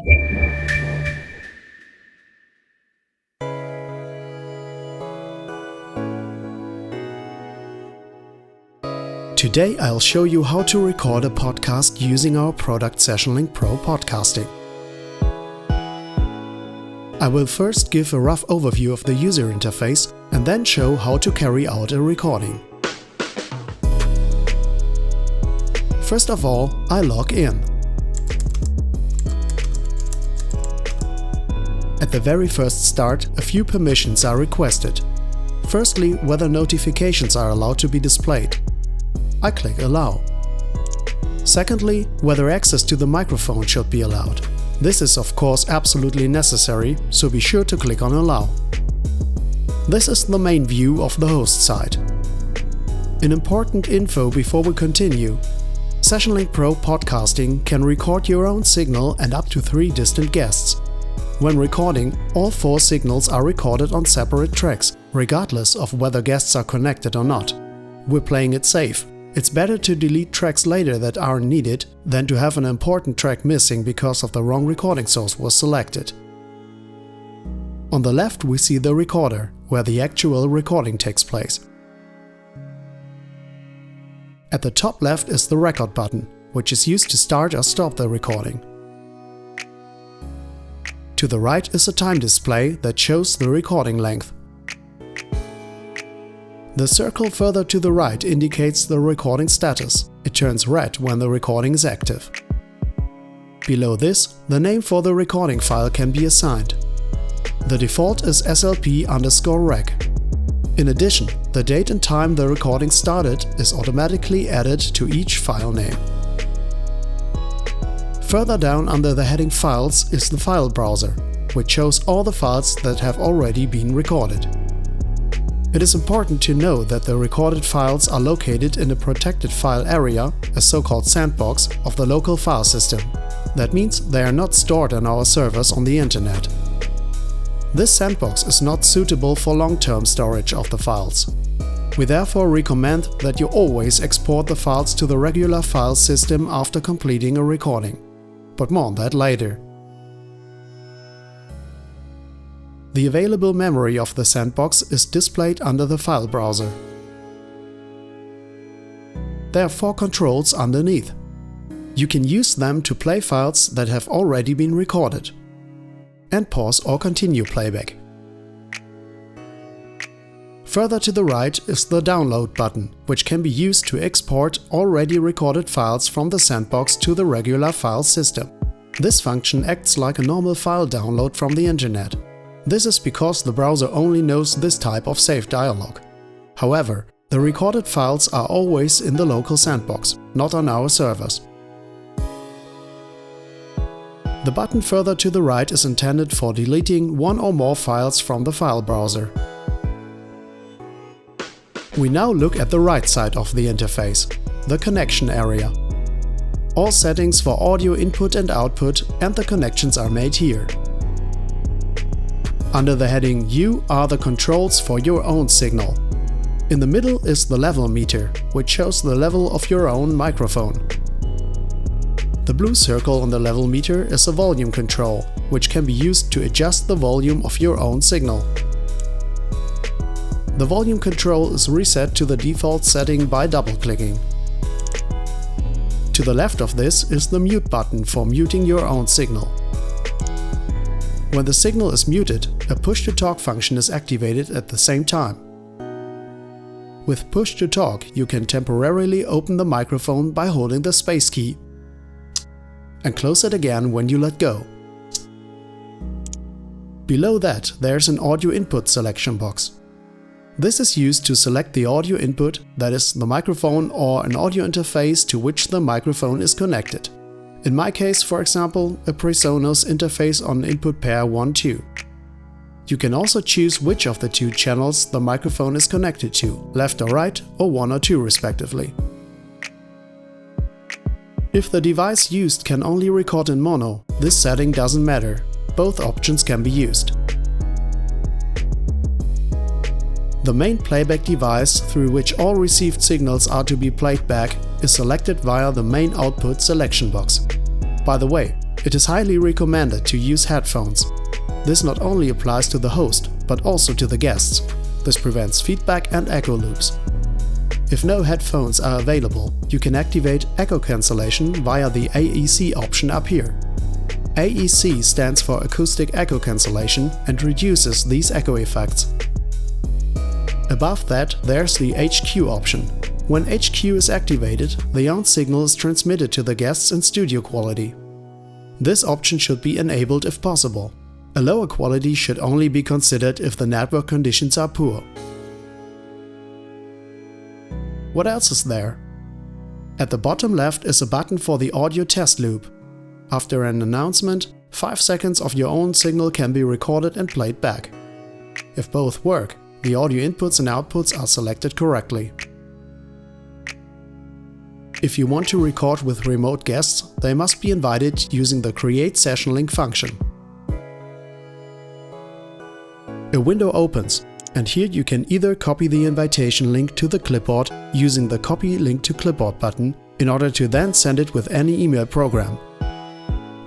Today I'll show you how to record a podcast using our product SessionLink Pro Podcasting. I will first give a rough overview of the user interface and then show how to carry out a recording. First of all, I log in. At the very first start, a few permissions are requested. Firstly, whether notifications are allowed to be displayed. I click Allow. Secondly, whether access to the microphone should be allowed. This is of course absolutely necessary, so be sure to click on Allow. This is the main view of the host side. An important info before we continue. SessionLink Pro Podcasting can record your own signal and up to 3 distant guests. When recording, all 4 signals are recorded on separate tracks, regardless of whether guests are connected or not. We're playing it safe. It's better to delete tracks later that aren't needed than to have an important track missing because of the wrong recording source was selected. On the left we see the recorder, where the actual recording takes place. At the top left is the record button, which is used to start or stop the recording. To the right is a time display that shows the recording length. The circle further to the right indicates the recording status. It turns red when the recording is active. Below this, the name for the recording file can be assigned. The default is slp_rec. In addition, the date and time the recording started is automatically added to each file name. Further down under the heading Files is the file browser, which shows all the files that have already been recorded. It is important to know that the recorded files are located in a protected file area, a so-called sandbox, of the local file system. That means they are not stored on our servers on the internet. This sandbox is not suitable for long-term storage of the files. We therefore recommend that you always export the files to the regular file system after completing a recording. But more on that later. The available memory of the sandbox is displayed under the file browser. There are 4 controls underneath. You can use them to play files that have already been recorded, and pause or continue playback. Further to the right is the download button, which can be used to export already recorded files from the sandbox to the regular file system. This function acts like a normal file download from the internet. This is because the browser only knows this type of save dialog. However, the recorded files are always in the local sandbox, not on our servers. The button further to the right is intended for deleting 1 or more files from the file browser. We now look at the right side of the interface, the connection area. All settings for audio input and output and the connections are made here. Under the heading U are the controls for your own signal. In the middle is the level meter, which shows the level of your own microphone. The blue circle on the level meter is a volume control, which can be used to adjust the volume of your own signal. The volume control is reset to the default setting by double-clicking. To the left of this is the mute button for muting your own signal. When the signal is muted, a push-to-talk function is activated at the same time. With push-to-talk, you can temporarily open the microphone by holding the space key and close it again when you let go. Below that, there's an audio input selection box. This is used to select the audio input, that is, the microphone or an audio interface to which the microphone is connected. In my case, for example, a PreSonus interface on input pair 1-2. You can also choose which of the 2 channels the microphone is connected to, left or right, or 1 or 2 respectively. If the device used can only record in mono, this setting doesn't matter. Both options can be used. The main playback device through which all received signals are to be played back is selected via the main output selection box. By the way, It is highly recommended to use headphones. This not only applies to the host, but also to the guests. This prevents feedback and echo loops. If no headphones are available, you can activate echo cancellation via the AEC option up here. AEC stands for Acoustic Echo Cancellation and reduces these echo effects. Above that, there's the HQ option. When HQ is activated, the sound signal is transmitted to the guests in studio quality. This option should be enabled if possible. A lower quality should only be considered if the network conditions are poor. What else is there? At the bottom left is a button for the audio test loop. After an announcement, 5 seconds of your own signal can be recorded and played back. If both work, the audio inputs and outputs are selected correctly. If you want to record with remote guests, they must be invited using the Create Session Link function. A window opens, and here you can either copy the invitation link to the clipboard using the Copy Link to Clipboard button in order to then send it with any email program.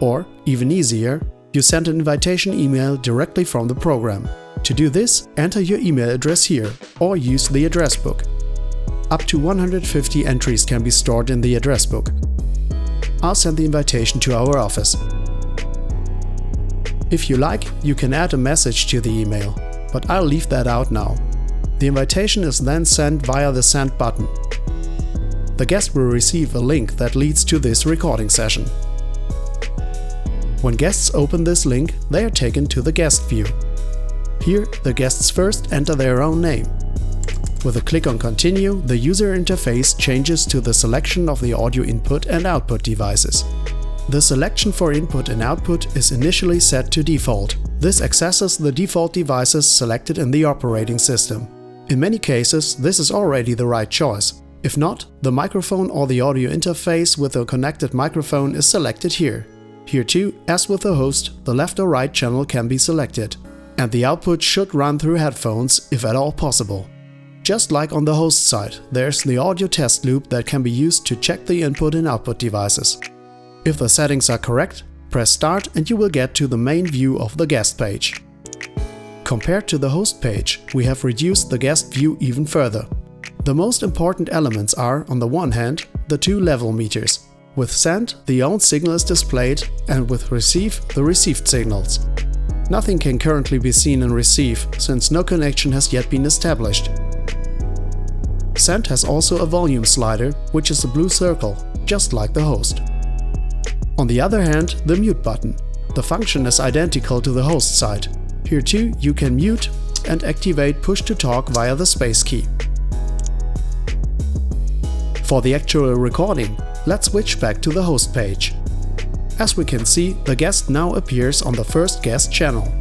Or, even easier, you send an invitation email directly from the program. To do this, enter your email address here or use the address book. Up to 150 entries can be stored in the address book. I'll send the invitation to our office. If you like, you can add a message to the email, but I'll leave that out now. The invitation is then sent via the Send button. The guest will receive a link that leads to this recording session. When guests open this link, they are taken to the guest view. Here, the guests first enter their own name. With a click on Continue, the user interface changes to the selection of the audio input and output devices. The selection for input and output is initially set to default. This accesses the default devices selected in the operating system. In many cases, this is already the right choice. If not, the microphone or the audio interface with a connected microphone is selected here. Here too, as with the host, the left or right channel can be selected. And the output should run through headphones if at all possible. Just like on the host side, there's the audio test loop that can be used to check the input and output devices. If the settings are correct, press Start and you will get to the main view of the guest page. Compared to the host page, we have reduced the guest view even further. The most important elements are, on the one hand, the 2 level meters. With Send, the owned signal is displayed, and with Receive, the received signals. Nothing can currently be seen in Receive, since no connection has yet been established. Send has also a volume slider, which is a blue circle, just like the host. On the other hand, the Mute button. The function is identical to the host side. Here too, you can mute and activate Push to Talk via the space key. For the actual recording, let's switch back to the host page. As we can see, the guest now appears on the first guest channel.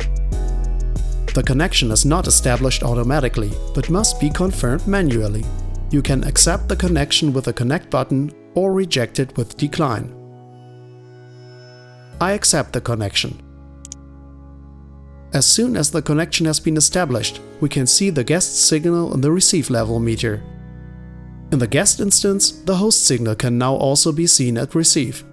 The connection is not established automatically, but must be confirmed manually. You can accept the connection with the Connect button or reject it with Decline. I accept the connection. As soon as the connection has been established, we can see the guest signal in the receive level meter. In the guest instance, the host signal can now also be seen at receive.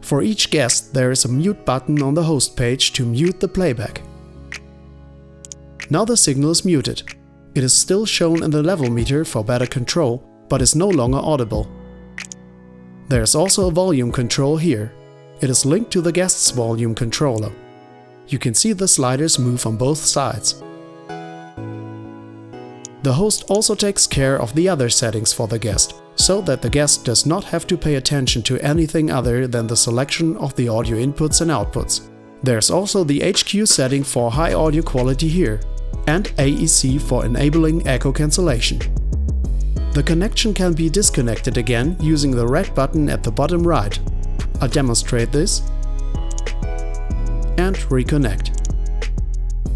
For each guest, there is a mute button on the host page to mute the playback. Now the signal is muted. It is still shown in the level meter for better control, but is no longer audible. There is also a volume control here. It is linked to the guest's volume controller. You can see the sliders move on both sides. The host also takes care of the other settings for the guest, so that the guest does not have to pay attention to anything other than the selection of the audio inputs and outputs. There's also the HQ setting for high audio quality here, and AEC for enabling echo cancellation. The connection can be disconnected again using the red button at the bottom right. I'll demonstrate this and reconnect.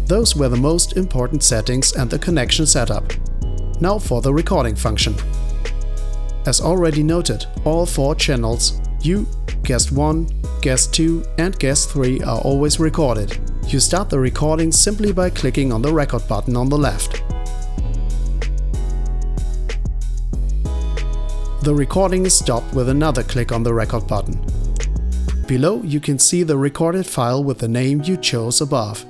Those were the most important settings and the connection setup. Now for the recording function. As already noted, all 4 channels, you, Guest 1, Guest 2 and Guest 3 are always recorded. You start the recording simply by clicking on the record button on the left. The recording is stopped with another click on the record button. Below you can see the recorded file with the name you chose above.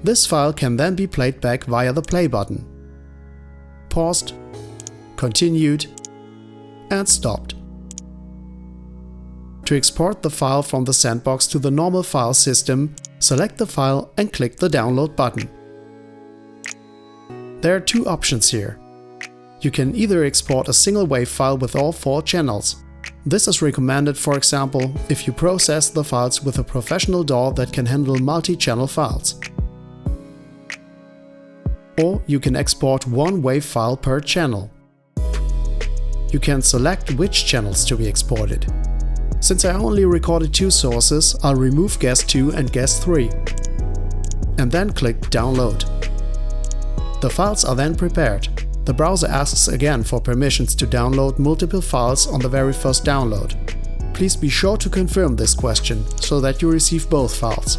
This file can then be played back via the play button. Paused, continued, and stopped. To export the file from the sandbox to the normal file system, select the file and click the download button. There are two options here. You can either export a single WAV file with all 4 channels. This is recommended, for example, if you process the files with a professional DAW that can handle multi-channel files. Or you can export one WAV file per channel. You can select which channels to be exported. Since I only recorded 2 sources, I'll remove guest 2 and guest 3. And then click Download. The files are then prepared. The browser asks again for permissions to download multiple files on the very first download. Please be sure to confirm this question, so that you receive both files.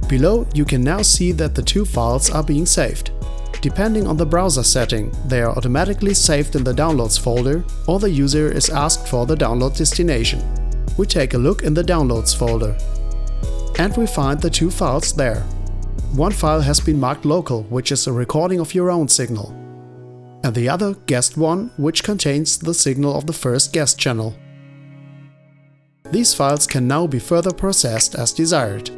Below you can now see that the 2 files are being saved. Depending on the browser setting, they are automatically saved in the Downloads folder, or the user is asked for the download destination. We take a look in the Downloads folder. And we find the 2 files there. One file has been marked local, which is a recording of your own signal. And the other, guest 1, which contains the signal of the first guest channel. These files can now be further processed as desired.